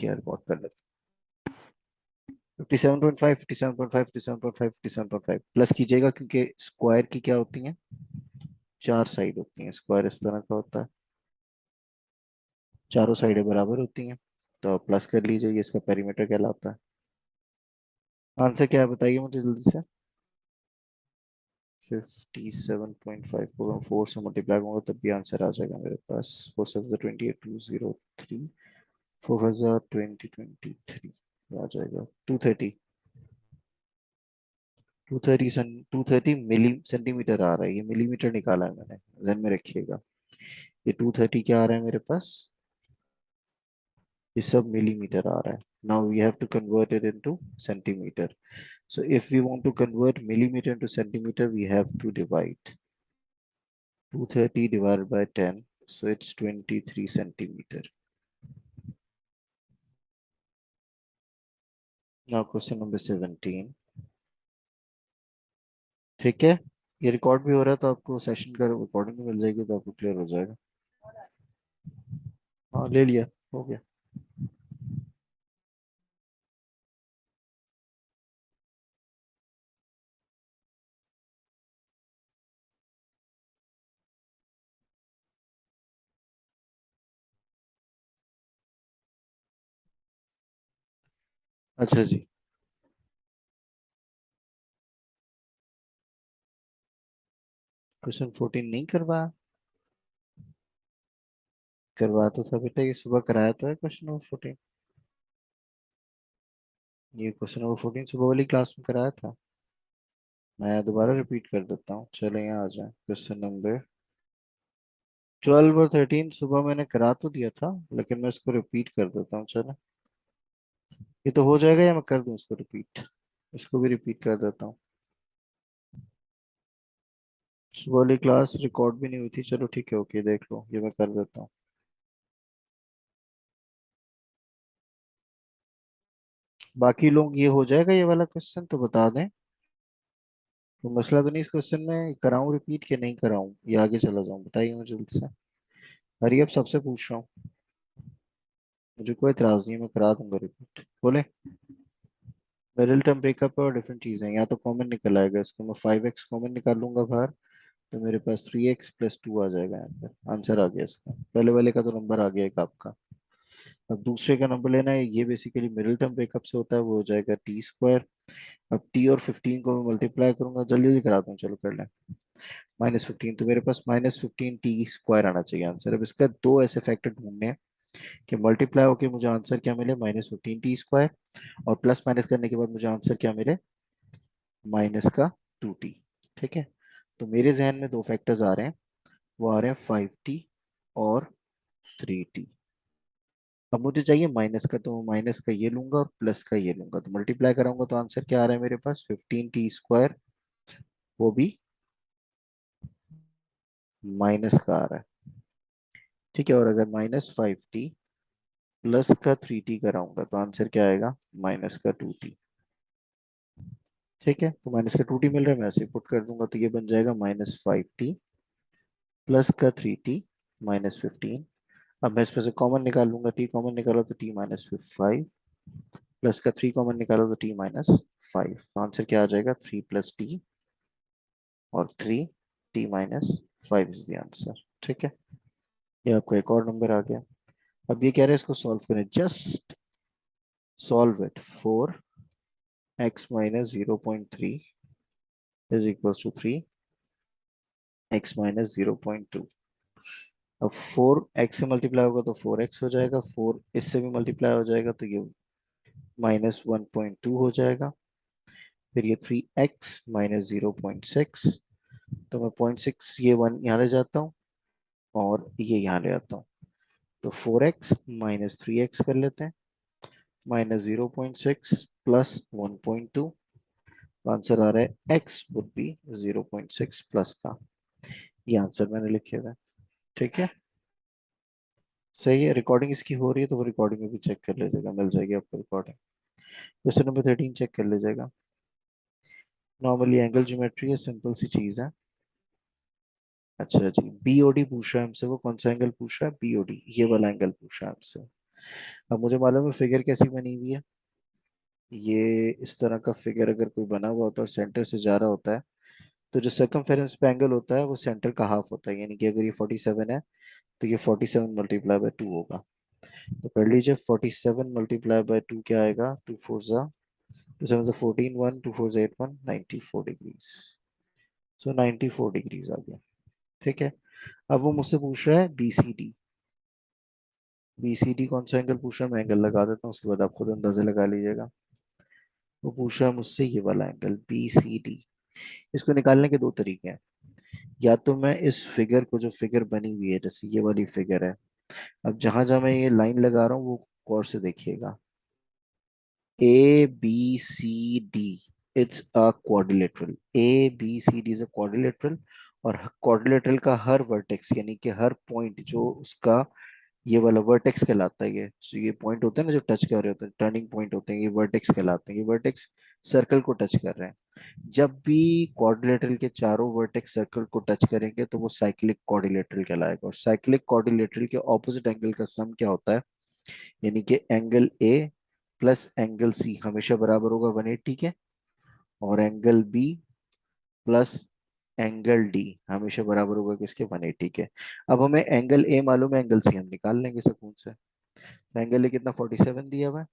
किया, रिकॉर्ड कर लेते। 57.5, 57.5, 57.5, 57.5 प्लस कीजिएगा, क्योंकि स्क्वायर की क्या होती है, चार साइड होती हैं। स्क्वायर इस तरह का होता है, चारों साइडें बराबर होती हैं, तो प्लस कर लीजिए, ये इसका पेरीमीटर कहलाता है। आंसर क्या है बताइए मुझे जल्दी से। 57.5 को हम 4 से मल्टीप्लाई करूंगा तब भी आंसर आ जाएगा मेरे पास। 4 7 28 203, 4 2023 आ जाएगा 230। 230 मिली सेंटीमीटर आ रहा है, ये मिलीमीटर निकाला है मैंने, ध्यान में रखिएगा। ये 230 क्या आ रहा है मेरे पास, ये सब मिलीमीटर आ रहा है। Now we have to convert it into centimetre. So if we want to convert millimeter into centimeter, we have to divide 230 divided by 10. So it's 23 centimeter. Now question number 17. ठीक है, ये रिकॉर्ड भी हो रहा है, तो आपको सेशन का रिकॉर्डिंग भी मिल जाएगी, तो आपको क्लियर हो जाएगा। हाँ ले लिया, हो गया। अच्छा जी, क्वेश्चन 14 नहीं करवाया, करवा तो था बेटा, ये सुबह कराया तो है क्वेश्चन नंबर 14। ये क्वेश्चन नंबर 14 सुबह वाली क्लास में कराया था। मैं दोबारा रिपीट कर देता हूँ, चले यहाँ आ जाए। क्वेश्चन नंबर 12 और 13 सुबह मैंने करा तो दिया था, लेकिन मैं इसको रिपीट कर देता हूँ, चलो। ये तो हो जाएगा, या मैं कर दूं इसको रिपीट, इसको भी रिपीट कर देता हूँ। सुबह वाली क्लास रिकॉर्ड भी नहीं हुई थी, चलो ठीक है, ओके देख लो, ये मैं कर देता हूँ। बाकी लोग ये हो जाएगा ये वाला क्वेश्चन तो बता दें, तो मसला तो नहीं इस क्वेश्चन में, कराऊं रिपीट कि नहीं कराऊं, ये आगे चला जाऊं, बताइए मुझे जल्द से। अरे अब सबसे पूछ रहा हूँ, मुझे कोई एतराज नहीं है, मैं करा दूंगा रिपीट, बोले। मिडिल टर्म ब्रेकअप और डिफरेंट चीजें, या तो कॉमन निकल आएगा, इसको मैं 5x कॉमन निकाल लूंगा बाहर, तो मेरे पास 3x+2 आ जाएगा यहाँ पर, आंसर आ गया इसका। पहले वाले का तो नंबर आ गया एक आपका। अब दूसरे का नंबर लेना है, ये बेसिकली मिडिल टर्म ब्रेकअप से होता है, वो हो जाएगा t²। अब t और 15 को मैं मल्टीप्लाई करूंगा, जल्दी जल्दी कराता हूँ, चलो कर लें। -15, तो मेरे पास -15t² आना चाहिए आंसर। अब इसका दो ऐसे फैक्टर ढूंढने हैं कि मल्टीप्लाई होके मुझे आंसर क्या मिले, -15t², और प्लस माइनस करने के बाद मुझे आंसर क्या मिले, -2t। ठीक है, तो मेरे जहन में दो फैक्टर्स आ रहे हैं, वो आ रहे हैं 5t और 3t। अब मुझे चाहिए माइनस का, तो माइनस का ये लूंगा और प्लस का ये लूंगा, तो मल्टीप्लाई कराऊंगा तो आंसर क्या आ रहा है मेरे पास, 15t², वो भी माइनस का आ रहा है। ठीक है, और अगर -5t प्लस का 3t कराऊंगा तो आंसर क्या आएगा, -2t। ठीक है, तो -2t मिल रहा है, मैं ऐसे पुट कर दूंगा, तो ये बन जाएगा -5t प्लस का 3t -15। अब मैं इसमें से कॉमन निकाल लूंगा, t कॉमन निकालो तो t-5, प्लस का 3 कॉमन निकालो तो t-5, तो आंसर क्या आ जाएगा, 3+t और 3t-5 इज द आंसर। ठीक है, ये आपका एक और नंबर आ गया। अब ये कह रहे हैं इसको सॉल्व करें, just solve it. 4x - 0.3 is equal to 3x - 0.2। अब 4x से मल्टीप्लाई होगा तो 4x हो जाएगा, 4 इससे भी मल्टीप्लाई हो जाएगा तो ये -1.2 हो जाएगा। फिर ये 3x - 0.6, तो मैं 0.6 ये 1 यहाँ ले जाता हूँ और ये यहाँ ले आता हूँ, तो 4x - 3x कर लेते हैं, -0.6 प्लस 1.2, आंसर आ रहा है x वुड बी 0.6 प्लस का। ये आंसर मैंने लिखे हुए हैं। ठीक है, सही है, रिकॉर्डिंग इसकी हो रही है, तो वो रिकॉर्डिंग में भी चेक कर लीजिएगा, मिल जाएगी आपको रिकॉर्डिंग। क्वेश्चन नंबर 13 चेक कर लीजिएगा। नॉर्मली एंगल ज्योमेट्री है, सिंपल सी चीज है। अच्छा जी, बीओडी पूछ रहा है हमसे, वो कौन सा एंगल पूछ रहा है, बीओडी, ये वाला एंगल पूछ रहा है हमसे। अब मुझे मालूम है फिगर कैसी बनी हुई है। ये इस तरह का फिगर अगर कोई बना हुआ होता है और सेंटर से जा रहा होता है, तो जो सर्कमफेरेंस पे एंगल होता है वो सेंटर का हाफ होता है, यानी कि अगर ये 47 है तो ये 47 × 2 होगा। तो कर लीजिए, 47 × 2 क्या आएगा, 2 4 टू 7 14, 1 2 4 8 1 94 डिग्रीज। सो 94 डिग्रीज आ गया। ठीक है। अब वो मुझसे पूछ रहा है BCD। BCD कौन सा एंगल पूछ रहा है, मैं एंगल लगा देता हूँ, उसके बाद आप खुद अंदाजा लगा लीजिएगा। वो पूछ रहा है मुझसे ये वाला एंगल BCD। इसको निकालने के दो तरीके हैं। या तो मैं इस फिगर को, जो फिगर बनी हुई है जैसे ये वाली फिगर है, अब जहां जहां मैं ये लाइन लगा रहा हूँ वो गौर से देखिएगा। ABCD, it's a quadrilateral. ABCD is a quadrilateral. और क्वाड्रिलेटरल का हर वर्टेक्स, यानी कि हर पॉइंट जो उसका ये वाला वर्टेक्स कहलाता है। ये so ये पॉइंट होते हैं ना जो टच कर रहे होते हैं, टर्निंग पॉइंट होते हैं, ये वर्टेक्स कहलाते हैं। ये वर्टेक्स सर्कल को टच कर रहे हैं। जब भी क्वाड्रिलेटरल के चारों वर्टेक्स सर्कल को टच करेंगे तो वो साइक्लिक क्वाड्रिलेटरल कहलाएगा। और साइक्लिक क्वाड्रिलेटरल के ऑपोजिट एंगल का सम क्या होता है, यानी कि angle A plus angle C हमेशा बराबर होगा 180 के। और angle B plus angle D हमेशा बराबर होगा किसके, 180 के। अब हमें एंगल ए मालूम है, एंगल सी हम निकाल लेंगे सुकून से। एंगल ए कितना, 47 दिया हुआ है।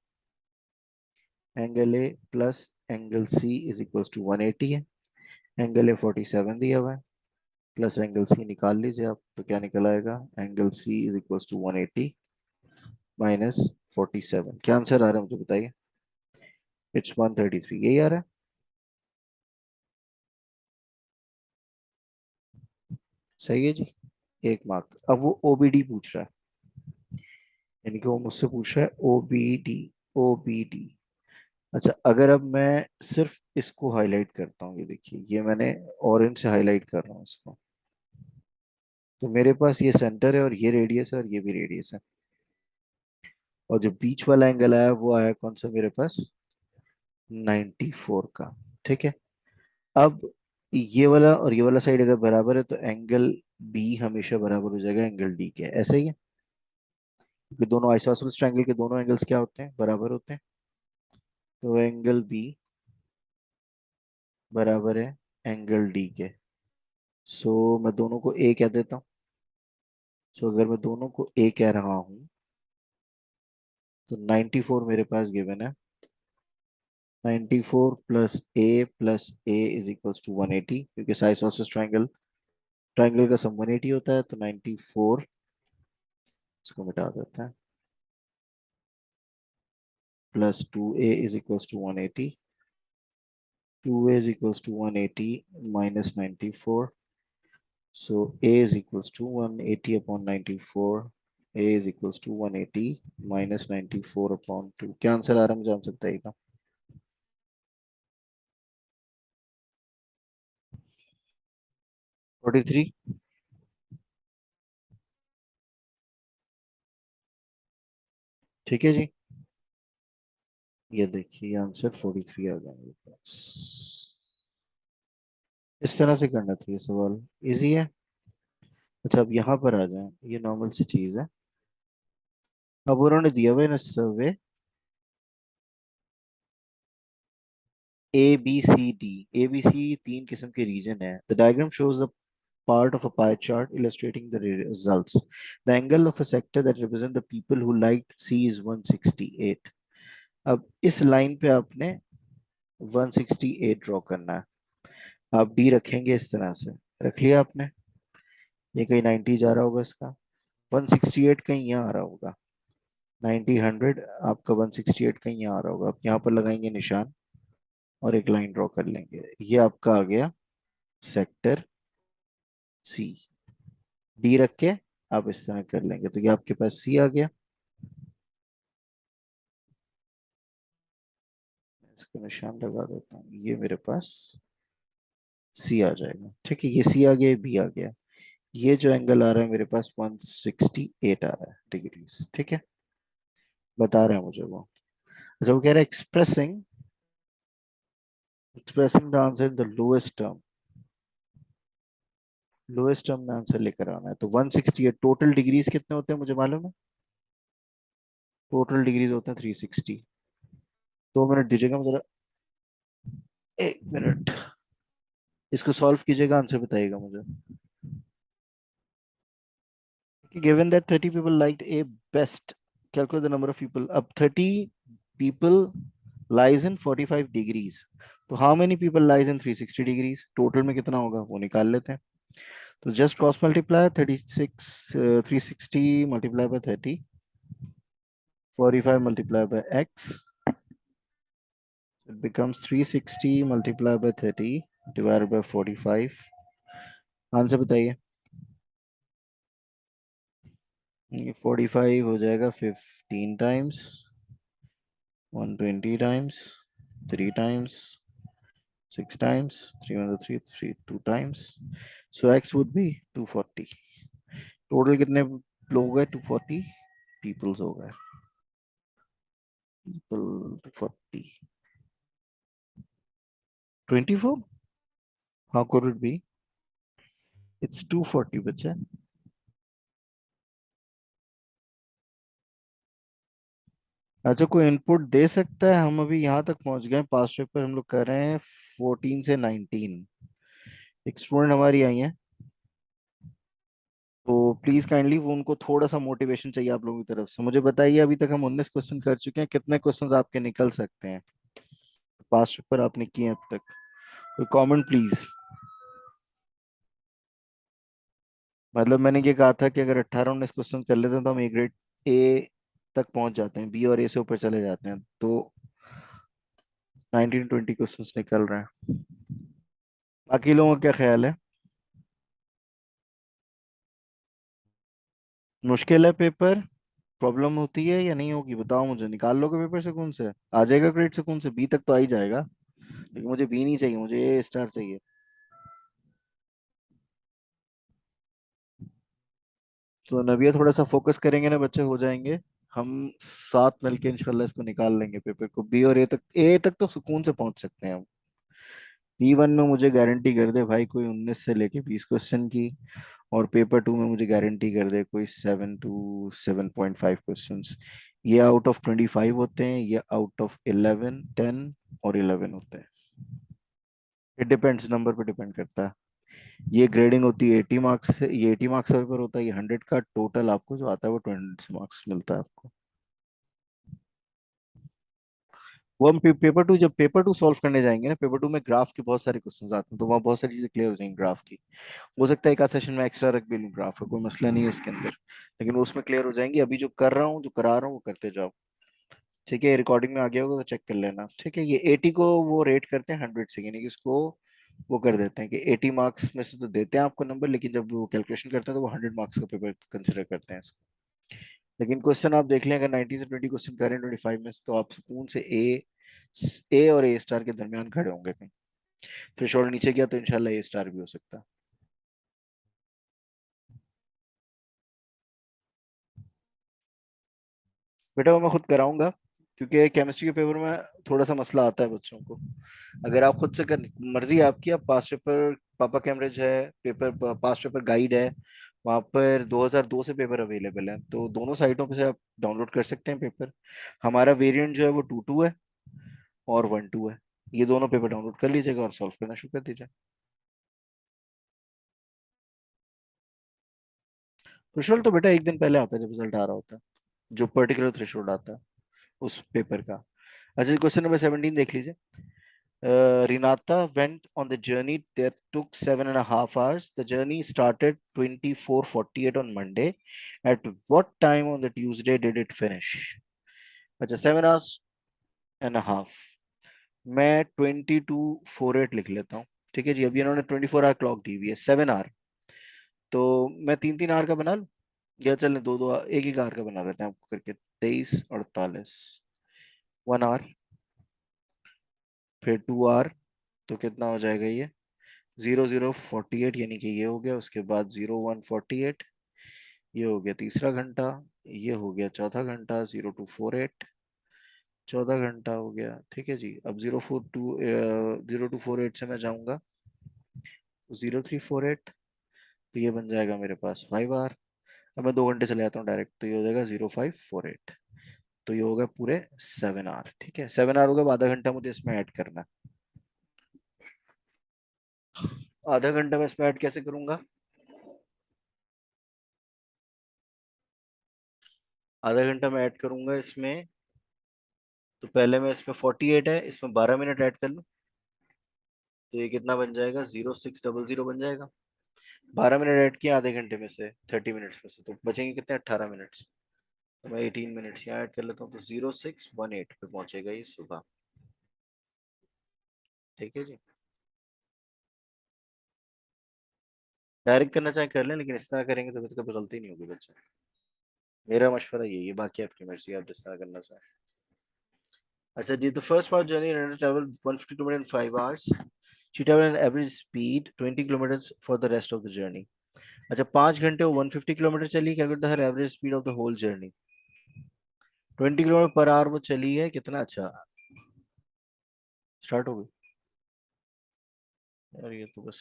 Angle A plus angle C is equal to 180 है। एंगल ए 47 दिया हुआ है, प्लस एंगल सी निकाल लीजिए आप, तो क्या निकल आएगा, angle C is equal to 180 minus 47। क्या आंसर आ रहा है मुझे बताइए। इट्स 133, यही आ रहा है। सही है जी। एक मार्क। अब वो OBD पूछ रहा है, यानी कि वो मुझसे पूछ रहा है OBD। OBD। अच्छा, अगर अब मैं सिर्फ इसको हाईलाइट करता हूँ, ये देखिए, ये मैंने ऑरेंज से हाईलाइट कर रहा हूँ इसको, तो मेरे पास ये सेंटर है और ये रेडियस है और ये भी रेडियस है। और जो बीच वाला एंगल आया वो आया कौन सा मेरे पास, 94 का। ठीक है। अब ये वाला और ये वाला साइड अगर बराबर है तो एंगल बी हमेशा बराबर हो जाएगा एंगल डी के, ऐसे ही है। क्योंकि दोनों आइसोसेलेस ट्रायंगल के दोनों एंगल्स क्या होते हैं, बराबर होते हैं। तो एंगल बी बराबर है एंगल डी के। सो मैं दोनों को ए कह देता हूँ। सो अगर मैं दोनों को ए कह रहा हूँ तो 94 मेरे पास गिवन है। 94 plus A is equals to 180, क्योंकि आइसोसेलेस ट्रायंगल ट्रायंगल का सम 180 होता है। तो 94, इसको मिटा देते हैं, plus 2a is equals to 180। 2a is equals to 180 minus 94. So a is equals to 180 upon 94. A is equals to 180 minus 94 upon 2। क्या आंसर आ रहा है मुझे, जान सकता है क्या। 43। ठीक है जी। ये देखिए आंसर 43 आ गया मेरे पास। इस तरह से करना था ये सवाल, इजी है। अच्छा, अब यहाँ पर आ जाए, ये नॉर्मल सी चीज है। अब उन्होंने दिया हुआ है ना सर्वे, ABC तीन किस्म के रीजन है। The diagram shows the part of a pie chart illustrating the results. The angle of a sector that represent the people who liked C is 168। अब इस लाइन पे आपने 168 ड्रॉ करना है। आप डी रखेंगे इस तरह से, रख लिया आपने। ये कहीं 90 जा रहा होगा इसका, 168 कहीं यहाँ आ रहा होगा। 90 100, आपका 168 कहीं यहाँ आ रहा होगा। आप यहाँ पर लगाएंगे निशान और एक लाइन ड्रॉ कर लेंगे। ये आपका आ गया सेक्टर सी। डी रख के आप इस तरह कर लेंगे तो ये आपके पास सी आ गया। इसको निशान लगा देता हूँ, ये मेरे पास सी आ जाएगा। ठीक है, ये सी आ गया, बी आ गया। ये जो एंगल आ रहा है मेरे पास 168 आ रहा है डिग्रीज। ठीक है, बता रहे हैं मुझे वो। अच्छा, वो कह रहा है expressing the answer in the lowest term. Lowest term में आंसर लेकर आना है। तो 168 टोटल डिग्रीज कितने होते हैं मुझे मालूम है, टोटल डिग्रीज होते हैं 360। 2 मिनट दीजिएगा मुझे जरा, 1 मिनट। इसको सॉल्व कीजिएगा, आंसर बताइएगा मुझे। Given that 30 people liked a best, calculate the number of people। अब 30 people lies in 45 degrees, तो how many people lies in 360 degrees, total में कितना होगा वो निकाल लेते हैं। तो just cross multiply 36, 360 multiply by 30, 45 multiplied by x, it becomes 360 multiplied by 30 divided by 45। Answer बताइए। ये 45 हो जाएगा 15 times, 120 times, 3 times, 6 times, 3 3 2 times. So x would be 240। Total कितने लोग हो गए? 240 पीपल्स हो गए। People 240, 24, how could it be? It's 240 बच्चा। अच्छा, कोई इनपुट दे सकता है? हम अभी यहाँ तक पहुंच गए, पास्ट पेपर हम लोग कर रहे हैं 14 से 19। एक स्टूडेंट हमारी आई है, तो प्लीज काइंडली वो उनको थोड़ा सा मोटिवेशन चाहिए आप लोगों की तरफ से। मुझे बताइए, अभी तक हम 19 क्वेश्चन कर चुके हैं, कितने क्वेश्चंस आपके निकल सकते हैं पास्ट पेपर आपने किए हैं अब तक? कोई कमेंट प्लीज। मतलब मैंने ये कहा था कि अगर 18 19 क्वेश्चन कर लेते हैं तो हम ए ग्रेड, ए तक पहुंच जाते हैं, बी और ए से ऊपर चले जाते हैं। तो 19 20 क्वेश्चंस निकल रहे हैं। बाकी लोगों का क्या ख्याल है? मुश्किल है पेपर? प्रॉब्लम होती है या नहीं होगी? बताओ मुझे। निकाल लोगे पेपर सुकून से? आ जाएगा ग्रेड सुकून से? बी तक तो आ ही जाएगा, लेकिन मुझे बी नहीं चाहिए, मुझे ए स्टार चाहिए। तो नविया थोड़ा सा फोकस करेंगे ना बच्चे, हो जाएंगे। हम साथ मिलके इंशाल्लाह इसको निकाल लेंगे पेपर को। बी और ए तक, ए तक तो सुकून से पहुंच सकते हैं हम। बी वन में मुझे गारंटी कर दे भाई कोई 19 से लेके 20 क्वेश्चन की, और पेपर टू में मुझे गारंटी कर दे कोई 7 to 7.5 क्वेश्चन। ये आउट ऑफ 25 होते हैं, ये आउट ऑफ 11 10 और 11 होते हैं। इट डिपेंड्स, नंबर पे डिपेंड करता है। ये ग्रेडिंग होती है 80 मार्क्स से, ये 80 मार्क्स का पेपर होता है, ये 100 का टोटल आपको जो आता है वो 20 मार्क्स मिलता है आपको। वो हम पेपर टू, जब पेपर टू सॉल्व करने जाएंगे ना, पेपर टू में ग्राफ के बहुत सारे क्वेश्चंस आते हैं, तो वहाँ बहुत सारी चीजें क्लियर हो जाएंगी ग्राफ की। हो सकता है एक आध सेशन में एक्स्ट्रा रख भी लूँ ग्राफ का, कोई मसला नहीं है उसके अंदर, लेकिन वो उसमें क्लियर हो जाएंगी। अभी जो कर रहा हूँ, जो करा रहा हूँ, वो करते जाओ। ठीक है, रिकॉर्डिंग में आ गया होगा तो चेक कर लेना। ठीक है, ये 80 को वो रेट करते हैं 100 से, यानी कि इसको वो कर देते हैं कि 80 मार्क्स में से तो देते हैं आपको नंबर, लेकिन जब वो कैलकुलेशन करते हैं तो वो 100 मार्क्स का पेपर कंसिडर करते हैं इसको। लेकिन क्वेश्चन आप देख लें, अगर 90 से 20 क्वेश्चन करें 25 में से, तो आप सुकून से ए और ए स्टार के दरमियान खड़े होंगे कहीं। थ्रेशोल्ड नीचे गया तो इंशाल्लाह ए स्टार भी हो सकता है। बेटा वो मैं खुद कराऊंगा, क्योंकि केमिस्ट्री के पेपर में थोड़ा सा मसला आता है बच्चों को। अगर आप खुद से कर, मर्जी है आपकी, आप पास पेपर, पापा कैमरेज है, पेपर पास पेपर गाइड है, वहाँ पर 2002 से पेपर अवेलेबल है, तो दोनों साइटों पे से आप डाउनलोड कर सकते हैं पेपर। हमारा वेरिएंट जो है वो 2 2 है और 1 2 है। ये दोनों पेपर डाउनलोड कर लीजिएगा और सॉल्व करना शुरू कर दीजिए। थ्रेशोल्ड तो बेटा एक दिन पहले आता है जब रिजल्ट आ रहा होता है, जो पर्टिकुलर थ्रेशोल्ड आता है उस पेपर का। अच्छा, क्वेश्चन नंबर 17 देख लीजिए। Renata went on the journey that took 7.5 hours. The journey started 24:48 on Monday. At what time on the Tuesday did it finish? अच्छा, 7 hours and a half। मैं 22:48 लिख लेता हूँ। ठीक है जी, अभी इन्होंने 24 आवर क्लॉक दी हुई है, 7 आवर। तो मैं 3 3 आवर का बना लूँ, या चले दो दो, एक एक आवर का बना लेते हैं आपको करके। 23 48, 1 आवर, फिर 2 आवर, तो कितना हो जाएगा ये? 00:48, यानी कि ये हो गया। उसके बाद 01:48, ये हो गया तीसरा घंटा। ये हो गया चौथा घंटा, 0248, 14 घंटा हो गया। ठीक है जी, अब 0248 से मैं जाऊंगा 0348, तो ये बन जाएगा मेरे पास 5 आवर। अब मैं 2 घंटे चले जाता हूँ डायरेक्ट, तो ये हो जाएगा 0548। तो ये हो गया पूरे 7 आवर। ठीक है, 7 आवर हो गया, आधा घंटा मुझे इसमें ऐड करना है। आधा घंटा मैं इसमें ऐड कैसे करूंगा? आधा घंटा मैं ऐड करूंगा इसमें, तो पहले मैं इसमें 48 है, इसमें 12 मिनट ऐड कर लूँ, तो ये कितना बन जाएगा? 0600 बन जाएगा। 12 मिनट ऐड किया आधे घंटे में से, 30 मिनट्स में से, तो बचेंगे कितने? 18 मिनट्स। तो मैं 18 मिनट्स यहाँ ऐड कर लेता हूँ, तो 0618 पे पहुंचेगा ये सुबह। ठीक है जी। डायरेक्ट करना चाहे कर लें, लेकिन इस तरह करेंगे तो फिर कभी गलती नहीं होगी बच्चे। मेरा मशवरा यही है, बाकी आपकी मर्जी, आप जिस तरह करना चाहें। अच्छा जी, the first part journey travel 150 kilometre in 5 hours. She travel an average speed 20 kilometre for the rest of the journey. अच्छा, 5 घंटे वो 150 किलोमीटर चली, calculate the her average speed of the whole journey. 20 kilometre per hour वो चली है, कितना? अच्छा, start हो गई। यार ये तो बस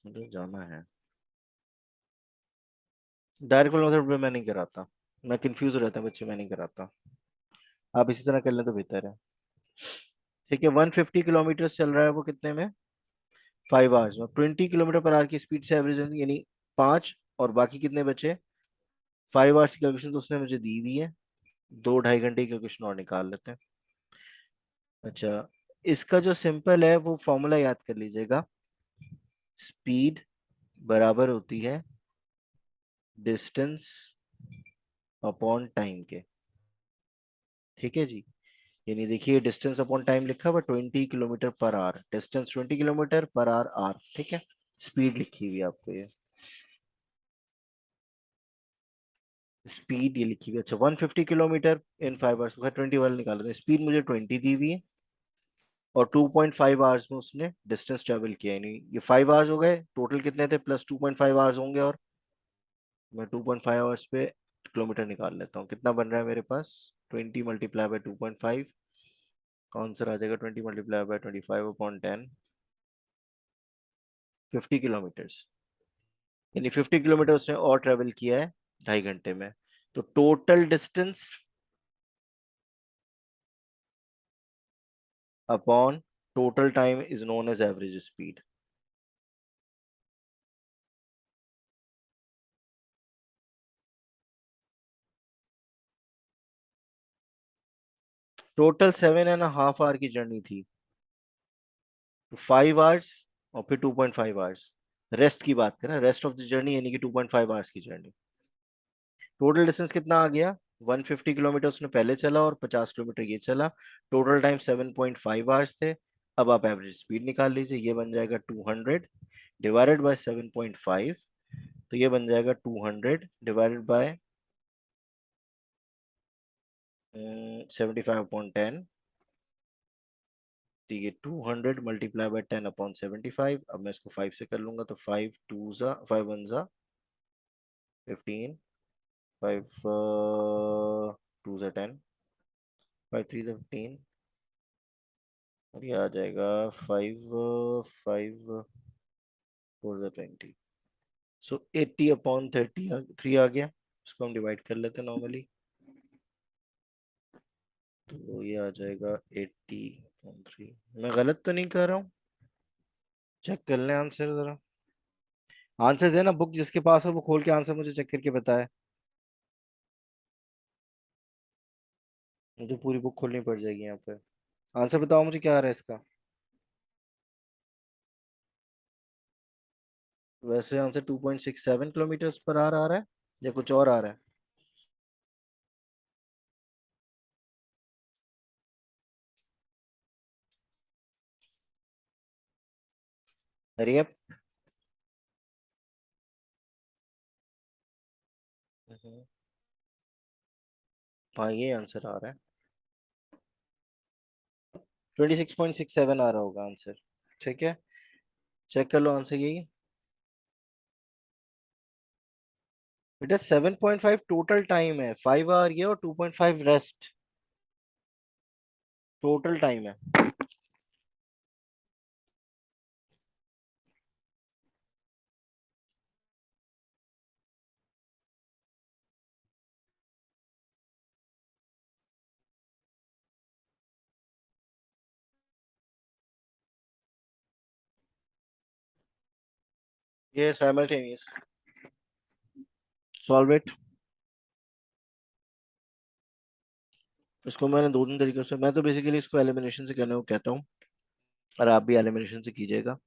मुझे जाना है। डायरेक्ट मेथड में मैं नहीं कराता, मैं कंफ्यूज हो जाता हूँ बच्चे, मैं नहीं कराता। आप इसी तरह कर लें तो बेहतर है। ठीक है, 150 किलोमीटर चल रहा है वो कितने में? 5 आवर्स में। 20 किलोमीटर पर आवर की स्पीड से एवरेज यानी 5, और बाकी कितने बचे? 5 आवर्स की कैलकुलेशन तो उसने मुझे दी हुई है, 2 ढाई घंटे की कैलकुलेशन और निकाल लेते हैं। अच्छा, इसका जो सिंपल है वो फॉर्मूला याद कर लीजिएगा। स्पीड बराबर होती है डिस्टेंस अपॉन टाइम के। ठीक है जी। यानी देखिए, डिस्टेंस अपॉन टाइम लिखा हुआ 20 kilometre per hour, distance 20 kilometre per hour are. ठीक है, स्पीड लिखी हुई है आपको ये, स्पीड ये लिखी हुई है। अच्छा, 150 किलोमीटर इन 5 आवर्स, 20 वाला निकाल रहे हैं, स्पीड मुझे 20 दी हुई है, और 2.5 आवर्स में उसने डिस्टेंस ट्रेवल किया, यानी ये 5 आवर्स हो गए, टोटल कितने थे? प्लस 2.5 आवर्स होंगे, और मैं 2.5 आवर्स पे किलोमीटर निकाल लेता हूँ, कितना बन रहा है मेरे पास? 20 × 2.5, आंसर आ जाएगा 20 × 25/25 50 किलोमीटर्स। यानी 50 किलोमीटर उसने और ट्रेवल किया है 2.5 घंटे में। तो total distance upon total time is known as average speed. Total 7.5 hour की जर्नी थी, तो 5 आवर्स और फिर 2.5 आवर्स। रेस्ट की बात करें, रेस्ट ऑफ द जर्नी यानी कि 2.5 आवर्स की जर्नी। टोटल डिस्टेंस कितना आ गया? 150 किलोमीटर उसने पहले चला, और 50 किलोमीटर ये चला। टोटल टाइम 7.5 आवर्स थे। अब आप एवरेज स्पीड निकाल लीजिए, ये बन जाएगा 200 डिवाइडेड बाय 7.5, तो ये बन जाएगा 200 डिवाइडेड बाय 75/10। तो ये 200 × 10/10 अब मैं इसको 5 से कर लूंगा, तो 5 2 5 1 15, 5 2 10, 5 3 15, और ये आ जाएगा 5 5 4 20। सो 80/30 आ गया। इसको हम डिवाइड कर लेते हैं नॉर्मली, तो ये आ जाएगा 80/3। मैं गलत तो नहीं कर रहा हूँ? चेक कर लें आंसर जरा। आंसर है ना, बुक जिसके पास हो वो खोल के आंसर मुझे चेक करके बताए। मुझे पूरी बुक खोलनी पड़ जाएगी यहाँ पे। आंसर बताओ मुझे, क्या आ रहा है इसका? वैसे आंसर 2.67 किलोमीटर पर आवर आ रहा है, या कुछ और आ रहा है? अरे अब हाँ, ये आंसर आ रहा है, 26.67 आ रहा होगा आंसर। ठीक है, चेक कर लो आंसर यही है। बेटा 7.5 टोटल टाइम है, 5 आवर ये और 2.5 रेस्ट, टोटल टाइम है। ये साइमल्टेनियस। Solve it. इसको मैंने दो तीन तरीकों से, मैं तो बेसिकली इसको एलिमिनेशन से करने को कहता हूँ, और आप भी एलिमिनेशन से कीजिएगा।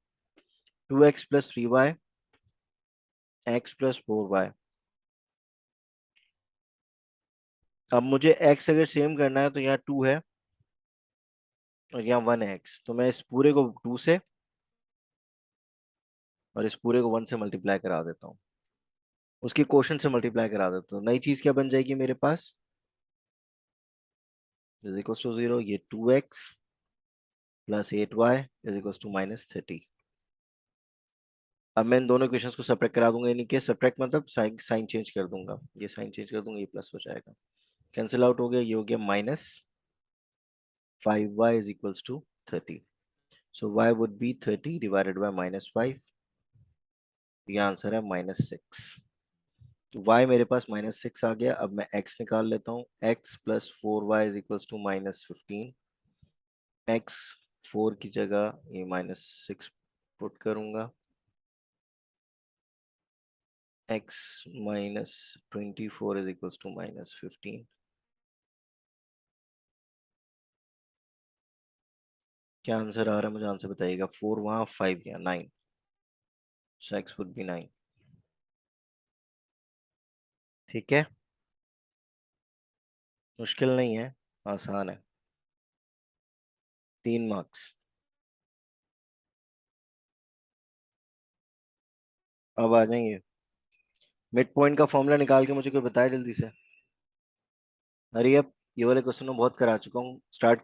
2x + 3y, x + 4y। अब मुझे x अगर सेम करना है तो यहाँ 2 है और यहाँ 1x, तो मैं इस पूरे को 2 से और इस पूरे को 1 से मल्टीप्लाई करा देता हूँ, उसकी क्वोशंट से मल्टीप्लाई करा देता हूँ। नई चीज क्या बन जाएगी मेरे पास, इज इक्वल टू 0, ये 2x + 8y = अब मैं इन दोनों इक्वेशंस को सब्ट्रैक्ट करा दूंगा, यानी कि सब्ट्रैक्ट मतलब साइन साइन चेंज कर दूंगा, ये साइन चेंज कर दूंगा, ये प्लस हो जाएगा, कैंसिल आउट हो गया, ये हो गया -5y = 30। So y would be 30 divided by -5। ये आंसर है -6। तो y मेरे पास -6 आ गया। अब मैं x निकाल लेता हूँ, x + 4y = -15। x 4 की जगह ये -6 पुट करूंगा, x - 24 = क्या आंसर आ रहा है, मुझे आंसर बताइएगा। 4 वहाँ, 5 यहाँ, 9। सो x वुड बी 9। ठीक है, मुश्किल नहीं है, आसान है। 3 मार्क्स। अब आ जाएंगे, मिड पॉइंट का फॉर्मूला निकाल के मुझे कोई बताए जल्दी से। अरे अब ये वाले क्वेश्चन में बहुत करा चुका हूँ, स्टार्ट